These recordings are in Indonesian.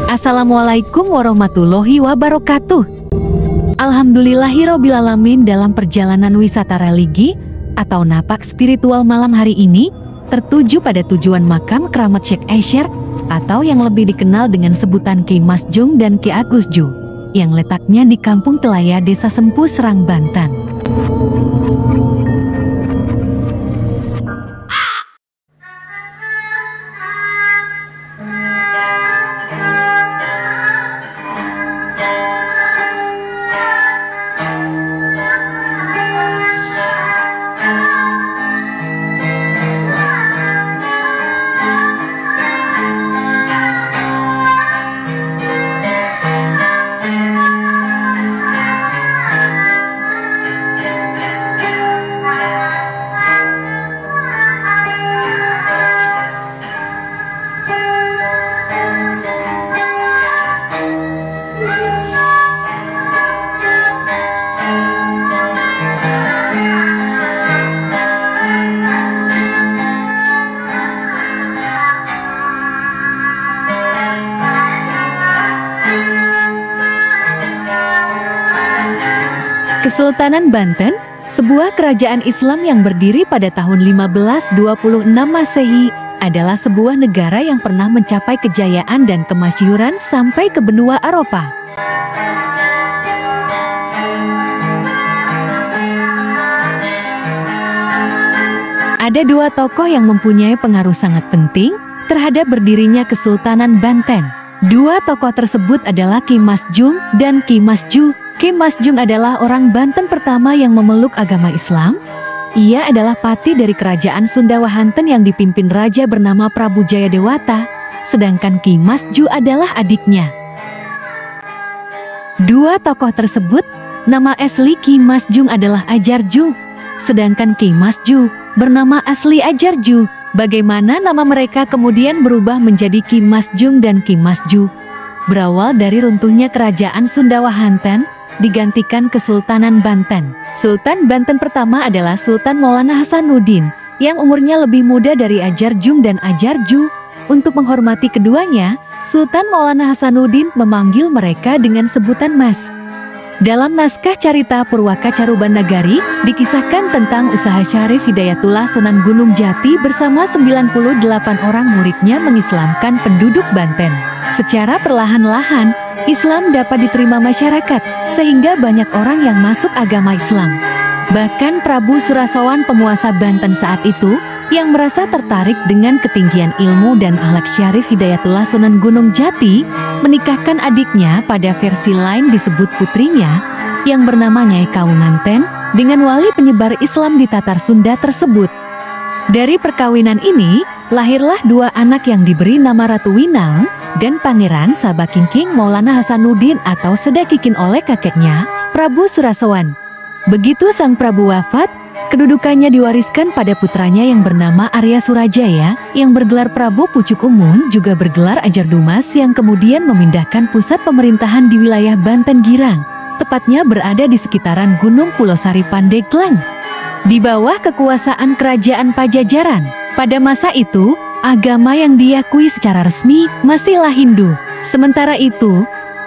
Assalamualaikum warahmatullahi wabarakatuh. Alhamdulillahirobbilalamin, dalam perjalanan wisata religi atau napak spiritual malam hari ini tertuju pada tujuan makam keramat Syekh Aisyar atau yang lebih dikenal dengan sebutan Ki Mas Jung dan Ki Agus Ju yang letaknya di Kampung Telaya, Desa Sempu, Serang, Banten. Kesultanan Banten, sebuah kerajaan Islam yang berdiri pada tahun 1526 Masehi, adalah sebuah negara yang pernah mencapai kejayaan dan kemasyhuran sampai ke benua Eropa. Ada dua tokoh yang mempunyai pengaruh sangat penting terhadap berdirinya Kesultanan Banten. Dua tokoh tersebut adalah Ki Mas Jung dan Ki Mas Ju. Ki Mas Jung adalah orang Banten pertama yang memeluk agama Islam. Ia adalah pati dari kerajaan Sunda Wahanten yang dipimpin raja bernama Prabu Jayadewata, sedangkan Ki Mas Ju adalah adiknya. Dua tokoh tersebut, nama asli Ki Mas Jung adalah Ajar Ju, sedangkan Ki Mas Ju bernama asli Ajar Ju. Bagaimana nama mereka kemudian berubah menjadi Ki Mas Jung dan Ki Mas Ju? Berawal dari runtuhnya kerajaan Sunda Wahanten, digantikan Kesultanan Banten. Sultan Banten pertama adalah Sultan Maulana Hasanuddin, yang umurnya lebih muda dari Ajar Jung dan Ajar Ju. Untuk menghormati keduanya, Sultan Maulana Hasanuddin memanggil mereka dengan sebutan Mas. Dalam naskah Carita Purwaka Caruban Nagari, dikisahkan tentang usaha Syarif Hidayatullah Sunan Gunung Jati bersama 98 orang muridnya mengislamkan penduduk Banten. Secara perlahan-lahan, Islam dapat diterima masyarakat, sehingga banyak orang yang masuk agama Islam. Bahkan Prabu Surasawan, penguasa Banten saat itu, yang merasa tertarik dengan ketinggian ilmu dan akhlak Syarif Hidayatullah Sunan Gunung Jati, menikahkan adiknya, pada versi lain disebut putrinya, yang bernama Nyai Kawunganten, dengan wali penyebar Islam di Tatar Sunda tersebut. Dari perkawinan ini, lahirlah dua anak yang diberi nama Ratu Winang dan Pangeran Sabakingking Maulana Hasanuddin atau Sedakikin oleh kakeknya, Prabu Surasawan. Begitu sang Prabu wafat, kedudukannya diwariskan pada putranya yang bernama Arya Surajaya, yang bergelar Prabu Pucuk Umun, juga bergelar Ajar Dumas, yang kemudian memindahkan pusat pemerintahan di wilayah Banten Girang, tepatnya berada di sekitaran Gunung Pulosari Pandeglang, di bawah kekuasaan Kerajaan Pajajaran. Pada masa itu, agama yang diakui secara resmi masihlah Hindu. Sementara itu,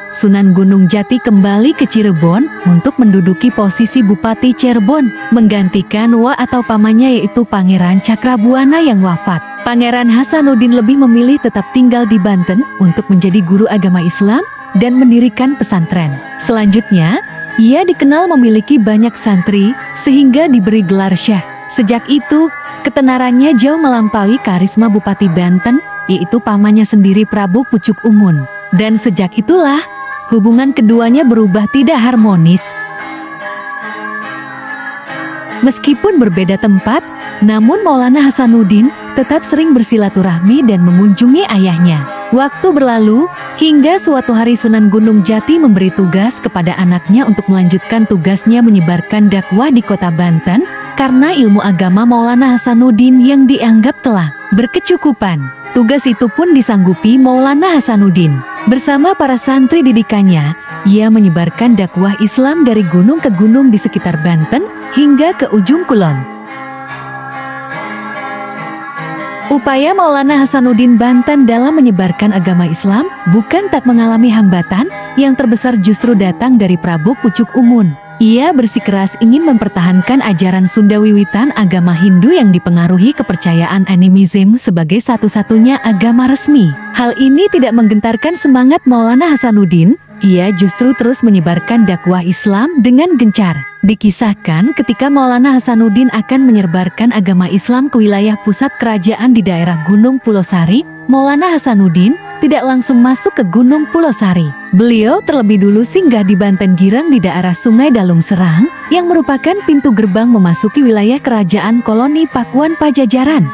Sunan Gunung Jati kembali ke Cirebon untuk menduduki posisi Bupati Cirebon, menggantikan Wa atau pamannya yaitu Pangeran Cakrabuana yang wafat. Pangeran Hasanuddin lebih memilih tetap tinggal di Banten untuk menjadi guru agama Islam dan mendirikan pesantren. Selanjutnya, ia dikenal memiliki banyak santri sehingga diberi gelar Syekh. Sejak itu, ketenarannya jauh melampaui karisma Bupati Banten, yaitu pamannya sendiri Prabu Pucuk Umun. Dan sejak itulah, hubungan keduanya berubah tidak harmonis. Meskipun berbeda tempat, namun Maulana Hasanuddin tetap sering bersilaturahmi dan mengunjungi ayahnya. Waktu berlalu, hingga suatu hari Sunan Gunung Jati memberi tugas kepada anaknya untuk melanjutkan tugasnya menyebarkan dakwah di kota Banten, karena ilmu agama Maulana Hasanuddin yang dianggap telah berkecukupan. Tugas itu pun disanggupi Maulana Hasanuddin. Bersama para santri didikannya, ia menyebarkan dakwah Islam dari gunung ke gunung di sekitar Banten hingga ke ujung kulon. Upaya Maulana Hasanuddin Banten dalam menyebarkan agama Islam bukan tak mengalami hambatan, yang terbesar justru datang dari Prabu Pucuk Umun. Ia bersikeras ingin mempertahankan ajaran Sunda wiwitan agama Hindu yang dipengaruhi kepercayaan animisme sebagai satu-satunya agama resmi. Hal ini tidak menggentarkan semangat Maulana Hasanuddin, ia justru terus menyebarkan dakwah Islam dengan gencar. Dikisahkan ketika Maulana Hasanuddin akan menyebarkan agama Islam ke wilayah pusat kerajaan di daerah Gunung Pulosari, Maulana Hasanuddin tidak langsung masuk ke Gunung Pulosari. Beliau terlebih dulu singgah di Banten Girang di daerah Sungai Dalung Serang, yang merupakan pintu gerbang memasuki wilayah kerajaan koloni Pakuan Pajajaran.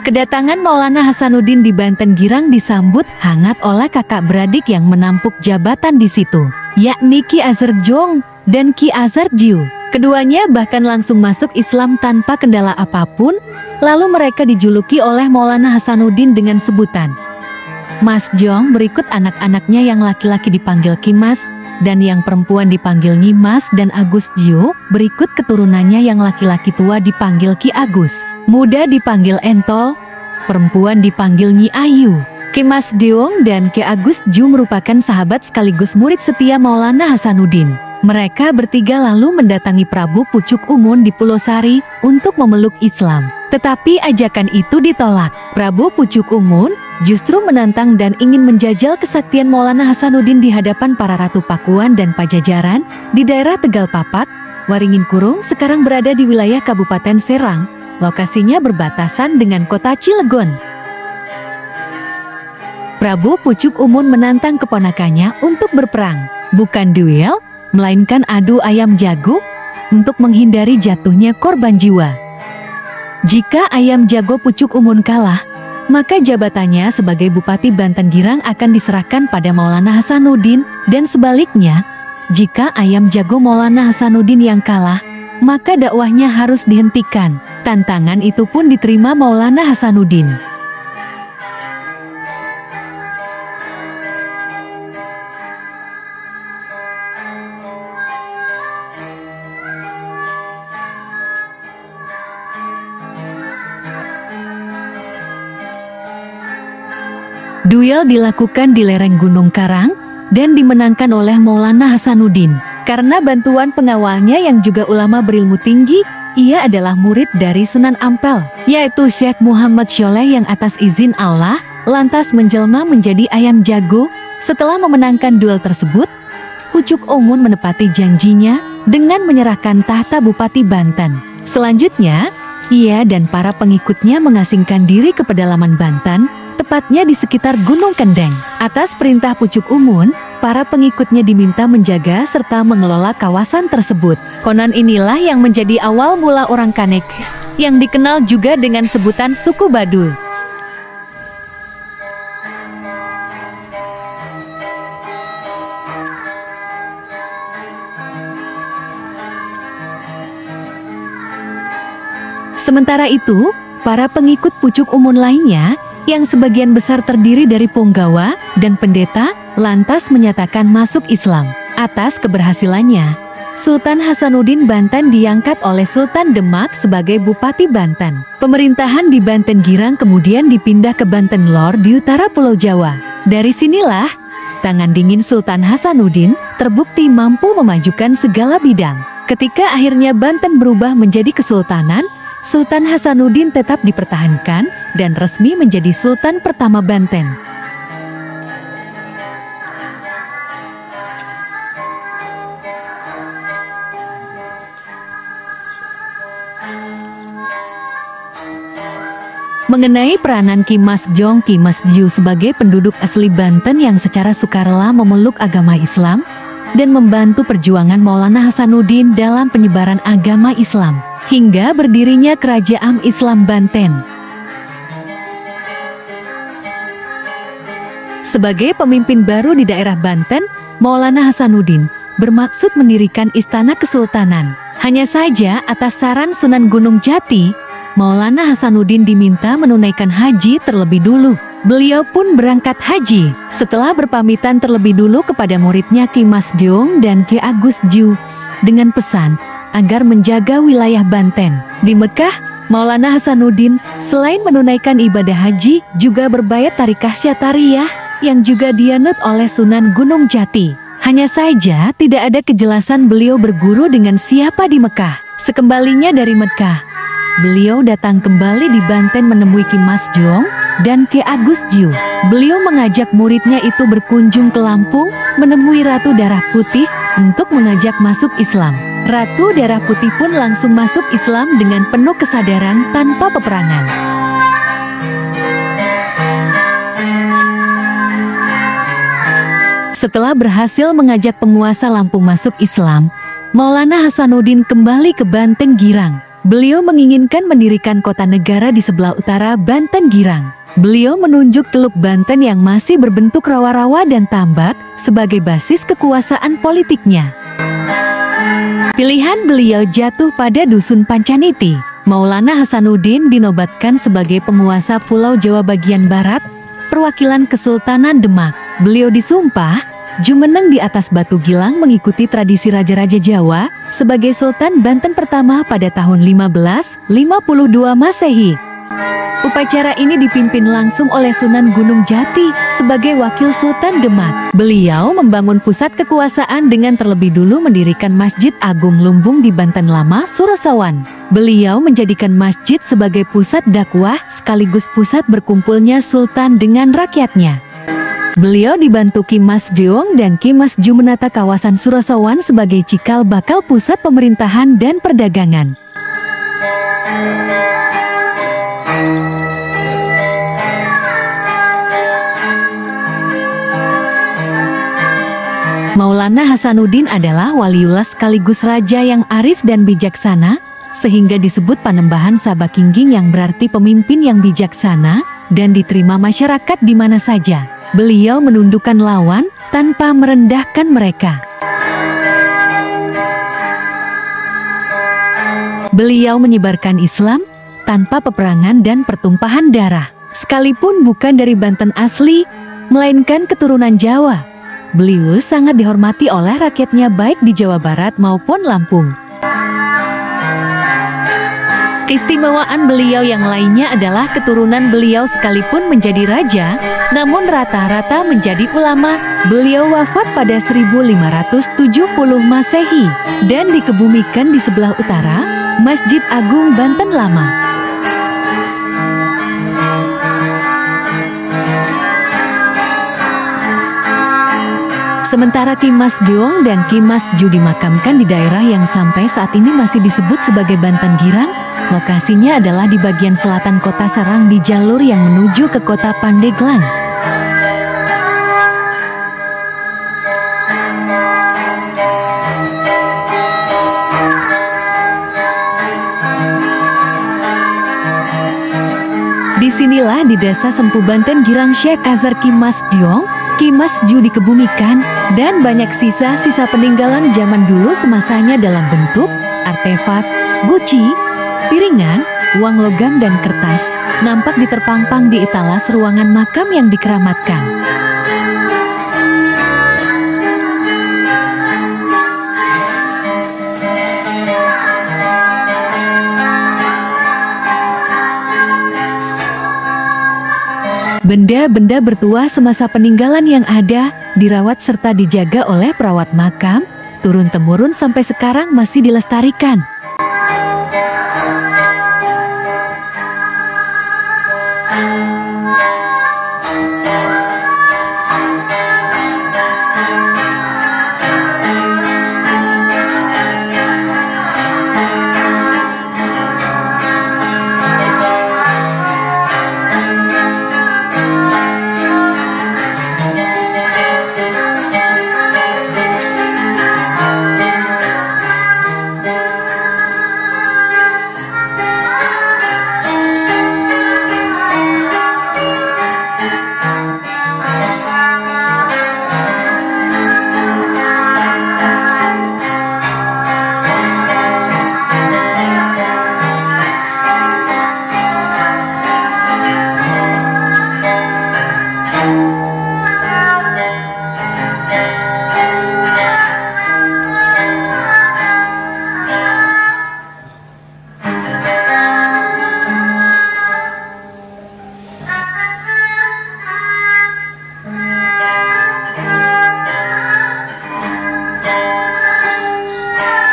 Kedatangan Maulana Hasanuddin di Banten Girang disambut hangat oleh kakak beradik yang menampuk jabatan di situ, yakni Ki Azhar Jong dan Ki Azhar Jiu. Keduanya bahkan langsung masuk Islam tanpa kendala apapun, lalu mereka dijuluki oleh Maulana Hasanuddin dengan sebutan Mas Jong. Berikut anak-anaknya yang laki-laki dipanggil Ki Mas, dan yang perempuan dipanggil Nyi Mas dan Agus Jiu. Berikut keturunannya yang laki-laki tua dipanggil Ki Agus, muda dipanggil Entol, perempuan dipanggil Nyi Ayu. Ki Mas Deong dan Ki Agus Jiu merupakan sahabat sekaligus murid setia Maulana Hasanuddin. Mereka bertiga lalu mendatangi Prabu Pucuk Umun di Pulosari untuk memeluk Islam. Tetapi ajakan itu ditolak. Prabu Pucuk Umun justru menantang dan ingin menjajal kesaktian Maulana Hasanuddin di hadapan para ratu Pakuan dan Pajajaran di daerah Tegal Papak. Waringin Kurung sekarang berada di wilayah Kabupaten Serang, lokasinya berbatasan dengan kota Cilegon. Prabu Pucuk Umun menantang keponakannya untuk berperang, bukan duel, melainkan adu ayam jago untuk menghindari jatuhnya korban jiwa. Jika ayam jago Pucuk Umun kalah, maka jabatannya sebagai Bupati Banten Girang akan diserahkan pada Maulana Hasanuddin, dan sebaliknya, jika ayam jago Maulana Hasanuddin yang kalah, maka dakwahnya harus dihentikan. Tantangan itu pun diterima Maulana Hasanuddin. Duel dilakukan di lereng Gunung Karang dan dimenangkan oleh Maulana Hasanuddin. Karena bantuan pengawalnya yang juga ulama berilmu tinggi, ia adalah murid dari Sunan Ampel, yaitu Syekh Muhammad Syoleh, yang atas izin Allah lantas menjelma menjadi ayam jago. Setelah memenangkan duel tersebut, Pucuk Umun menepati janjinya dengan menyerahkan tahta Bupati Banten. Selanjutnya, ia dan para pengikutnya mengasingkan diri ke pedalaman Banten, tepatnya di sekitar Gunung Kendeng. Atas perintah Pucuk Umun, para pengikutnya diminta menjaga serta mengelola kawasan tersebut. Konon inilah yang menjadi awal mula orang Kanekes, yang dikenal juga dengan sebutan suku Badul. Sementara itu, para pengikut Pucuk Umun lainnya, yang sebagian besar terdiri dari punggawa dan pendeta, lantas menyatakan masuk Islam. Atas keberhasilannya, Sultan Hasanuddin Banten diangkat oleh Sultan Demak sebagai Bupati Banten. Pemerintahan di Banten Girang kemudian dipindah ke Banten Lor di utara Pulau Jawa. Dari sinilah, tangan dingin Sultan Hasanuddin terbukti mampu memajukan segala bidang. Ketika akhirnya Banten berubah menjadi kesultanan, Sultan Hasanuddin tetap dipertahankan dan resmi menjadi Sultan pertama Banten. Mengenai peranan Ki Mas Jong Ki Mas Jiu sebagai penduduk asli Banten yang secara sukarela memeluk agama Islam dan membantu perjuangan Maulana Hasanuddin dalam penyebaran agama Islam, hingga berdirinya Kerajaan Islam Banten. Sebagai pemimpin baru di daerah Banten, Maulana Hasanuddin bermaksud mendirikan istana kesultanan. Hanya saja atas saran Sunan Gunung Jati, Maulana Hasanuddin diminta menunaikan haji terlebih dulu. Beliau pun berangkat haji setelah berpamitan terlebih dulu kepada muridnya Ki Mas Deong dan Ki Agus Jiu dengan pesan agar menjaga wilayah Banten. Di Mekah, Maulana Hasanuddin selain menunaikan ibadah haji juga berbayat tarikah Syatariyah yang juga dianut oleh Sunan Gunung Jati. Hanya saja tidak ada kejelasan beliau berguru dengan siapa di Mekah. Sekembalinya dari Mekah, beliau datang kembali di Banten menemui Ki Mas Jong dan Ki Agus Jiu. Beliau mengajak muridnya itu berkunjung ke Lampung menemui Ratu Darah Putih untuk mengajak masuk Islam. Ratu Darah Putih pun langsung masuk Islam dengan penuh kesadaran tanpa peperangan. Setelah berhasil mengajak penguasa Lampung masuk Islam, Maulana Hasanuddin kembali ke Banten Girang. Beliau menginginkan mendirikan kota negara di sebelah utara Banten Girang. Beliau menunjuk Teluk Banten yang masih berbentuk rawa-rawa dan tambak sebagai basis kekuasaan politiknya. Pilihan beliau jatuh pada Dusun Pancaniti. Maulana Hasanuddin dinobatkan sebagai penguasa Pulau Jawa bagian Barat, perwakilan Kesultanan Demak. Beliau disumpah jumeneng di atas batu gilang mengikuti tradisi Raja-Raja Jawa sebagai Sultan Banten pertama pada tahun 1552 Masehi. Upacara ini dipimpin langsung oleh Sunan Gunung Jati sebagai wakil Sultan Demak. Beliau membangun pusat kekuasaan dengan terlebih dulu mendirikan Masjid Agung Lumbung di Banten Lama, Surosawan. Beliau menjadikan masjid sebagai pusat dakwah sekaligus pusat berkumpulnya Sultan dengan rakyatnya. Beliau dibantu Ki Mas Jeong dan Ki Mas Ju menata kawasan Surosawan sebagai cikal bakal pusat pemerintahan dan perdagangan. Maulana Hasanuddin adalah waliullah sekaligus raja yang arif dan bijaksana, sehingga disebut Panembahan Sabakingging yang berarti pemimpin yang bijaksana dan diterima masyarakat di mana saja. Beliau menundukkan lawan tanpa merendahkan mereka. Beliau menyebarkan Islam tanpa peperangan dan pertumpahan darah. Sekalipun bukan dari Banten asli, melainkan keturunan Jawa, beliau sangat dihormati oleh rakyatnya baik di Jawa Barat maupun Lampung. Keistimewaan beliau yang lainnya adalah keturunan beliau sekalipun menjadi raja, namun rata-rata menjadi ulama. Beliau wafat pada 1570 Masehi dan dikebumikan di sebelah utara Masjid Agung Banten Lama. Sementara Ki Mas Jeong dan Ki Mas Ju dimakamkan di daerah yang sampai saat ini masih disebut sebagai Banten Girang. Lokasinya adalah di bagian selatan kota Serang di jalur yang menuju ke kota Pandeglang. Disinilah di desa Sempu Banten Girang Syekh Azhar Ki Mas Jeong, Ki Mas Ju dikebumikan, dan banyak sisa-sisa peninggalan zaman dulu semasanya dalam bentuk artefak, guci, piringan, uang logam dan kertas, nampak diterpampang di etalas ruangan makam yang dikeramatkan. Benda-benda bertuah semasa peninggalan yang ada, dirawat serta dijaga oleh perawat makam, turun-temurun sampai sekarang masih dilestarikan.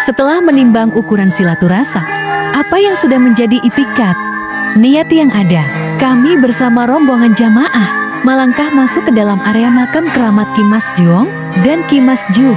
Setelah menimbang ukuran silaturasa, apa yang sudah menjadi itikad, niat yang ada, kami bersama rombongan jamaah melangkah masuk ke dalam area makam keramat Ki Mas Jung dan Ki Mas Ju.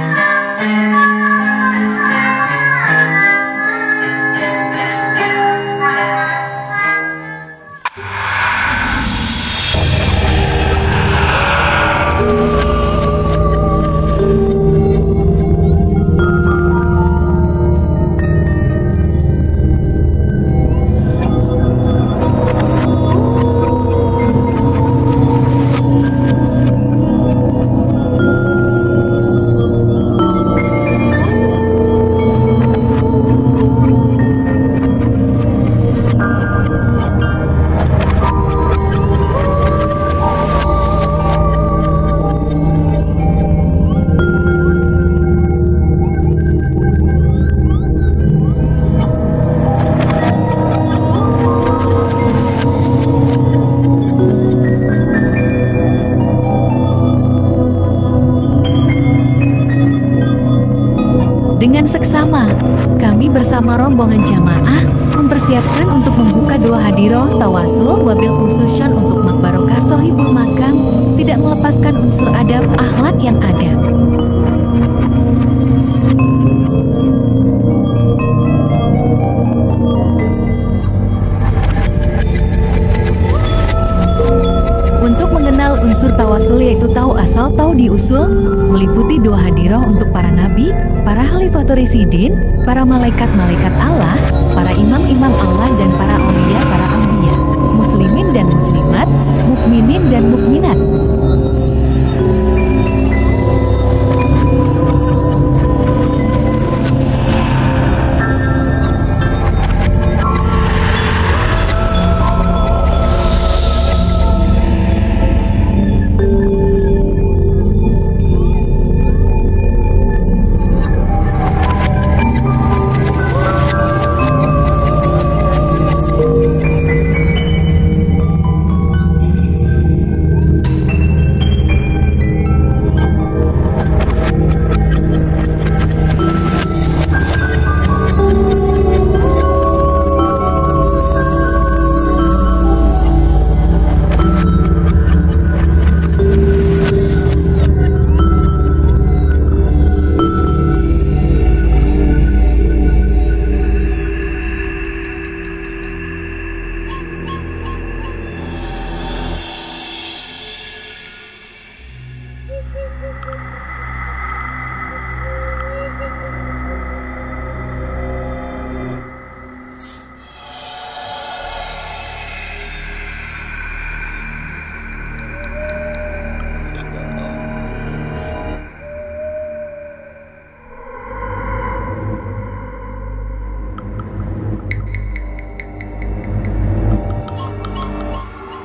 Dengan seksama, kami bersama rombongan jamaah mempersiapkan untuk membuka doa hadiroh tawasul wabil khususan untuk makbarokah sohibul makam, tidak melepaskan unsur adab akhlak yang ada. Untuk mengenal unsur tawasul yaitu tahu asal tahu diusul, meliputi doa hadiroh untuk para nabi, para khalifatur rasyidin, para malaikat-malaikat Allah, para imam-imam Allah dan para aulia, para ambiya, muslimin dan muslimat, mukminin dan mukminat.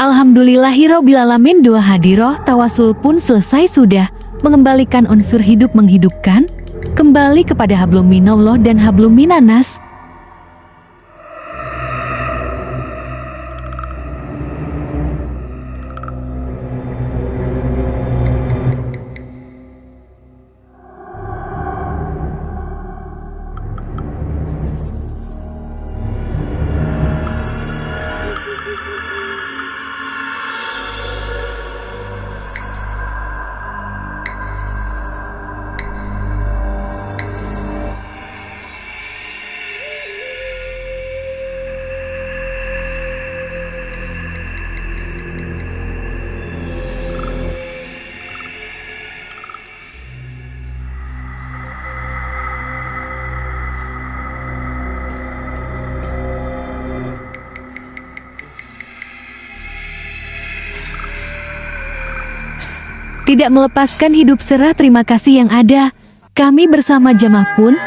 Alhamdulillahirobbilalamin, doa hadiroh tawasul pun selesai sudah, mengembalikan unsur hidup menghidupkan, kembali kepada hablum minallah dan hablum minanas. Tidak melepaskan hidup serah terima kasih yang ada, kami bersama jamaah pun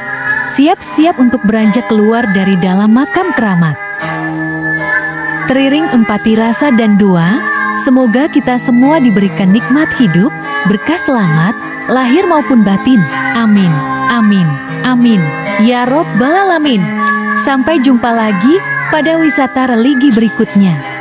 siap-siap untuk beranjak keluar dari dalam makam keramat. Teriring empati rasa dan doa, semoga kita semua diberikan nikmat hidup, berkah selamat, lahir maupun batin. Amin, amin, amin, ya Robbal Alamin. Sampai jumpa lagi pada wisata religi berikutnya.